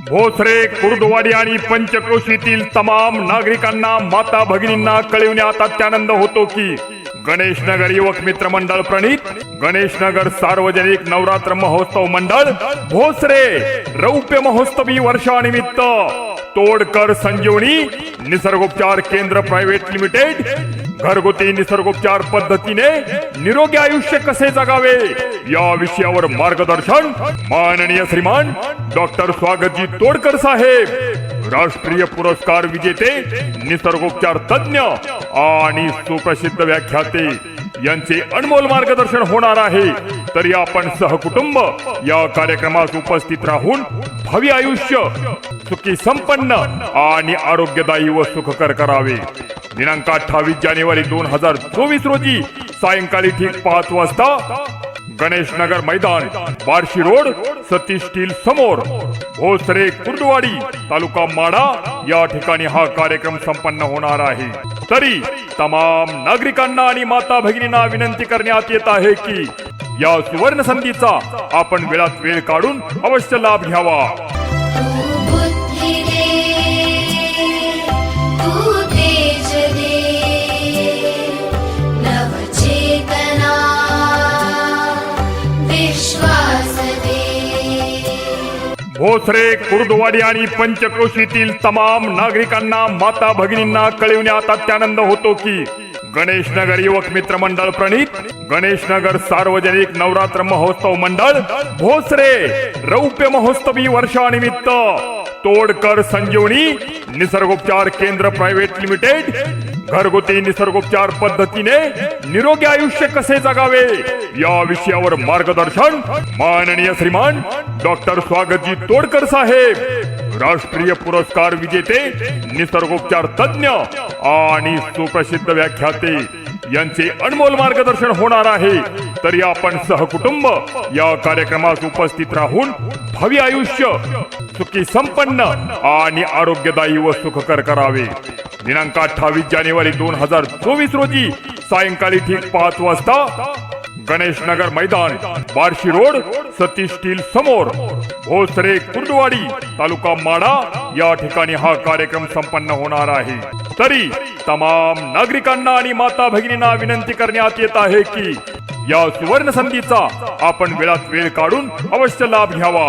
भोसरे, कुर्दवाडी आणि पंचक्रोशीतील तमाम नागरिकांना, माता भगिनींना कळविण्यात अत्यानंद होतो की गणेशनगर युवक मित्र मंडळ प्रणित गणेशनगर सार्वजनिक नवरात्र महोत्सव मंडळ भोसरे रौप्य महोत्सवी वर्षानिमित्त तोडकर संजीवनी निसर्गोपचार केंद्र प्रायव्हेट लिमिटेड घरगुती निसर्गोपचार पद्धतीने निरोगी आयुष्य कसे जगावे या विषयावर मार्गदर्शन माननीय श्रीमान डॉक्टर स्वागतजी तोडकर साहेब, राष्ट्रीय पुरस्कार विजेते निसर्गोपचार तज्ञ आणि सुप्रसिद्ध व्याख्याते यांचे अनमोल मार्गदर्शन होणार आहे। तरी आपण सहकुटुंब या कार्यक्रमास उपस्थित राहून भावी आयुष्य सुखी संपन्न आणि आरोग्यदायी व सुखकर करावे। दिनांक 28 जानेवारी 2024 रोजी सायंकाळी ठीक 5 वाजता गणेशनगर मैदान, बार्शी रोड, सतीश स्टील समोर, भोसरे, कुर्दवाडी, तालुका माडा या ठिकाणी हा कार्यक्रम संपन्न होणार आहे। तरी तमाम नागरिकांना आणि माता भगिनींना विनंती करण्यात येत आहे की या सुवर्ण संधीचा आपण वेळात वेळ काढून अवश्य लाभ घ्यावा। भोसरे, कुर्दवाडी आणि पंचक्रोशीतील तमाम नागरिकांना, माता भगिनींना कळविण्यात अत्यानंद होतो की गणेशनगर युवक मित्र मंडळ प्रणित गणेशनगर सार्वजनिक नवरात्र महोत्सव मंडळ भोसरे रौप्य महोत्सवी वर्षानिमित्त तोडकर संजीवनी निसर्गोपचार केंद्र प्रायव्हेट लिमिटेड घरगुती निसर्गोपचार पद्धतीने निरोगी आयुष्य कसे जगावे या विषयावर मार्गदर्शन माननीय श्रीमान डॉक्टर स्वागतजी तोडकर साहेब, राष्ट्रीय पुरस्कार विजेते निसर्गोपचार तज्ञ आणि सुप्रसिद्ध व्याख्याते यांचे अनमोल मार्गदर्शन होणार आहे। तरी आपण सहकुटुंब या कार्यक्रमास उपस्थित राहून भावी आयुष्य सुखी संपन्न आणि आरोग्यदायी व सुखकर करावे। दिनांक 28 जानेवारी 2024 रोजी सायंकाळी ठीक 5 वाजता गणेशनगर मैदान, बार्शी रोड, सतीश स्टील समोर, भोसरे, कुर्दवाडी, तालुका माडा या ठिकाणी हा कार्यक्रम संपन्न होणार आहे। तरी तमाम नागरिकांना आणि माता भगिनींना विनंती करण्यात येत आहे की या सुवर्ण संधीचा आपण वेळात वेळ काढून अवश्य लाभ घ्यावा।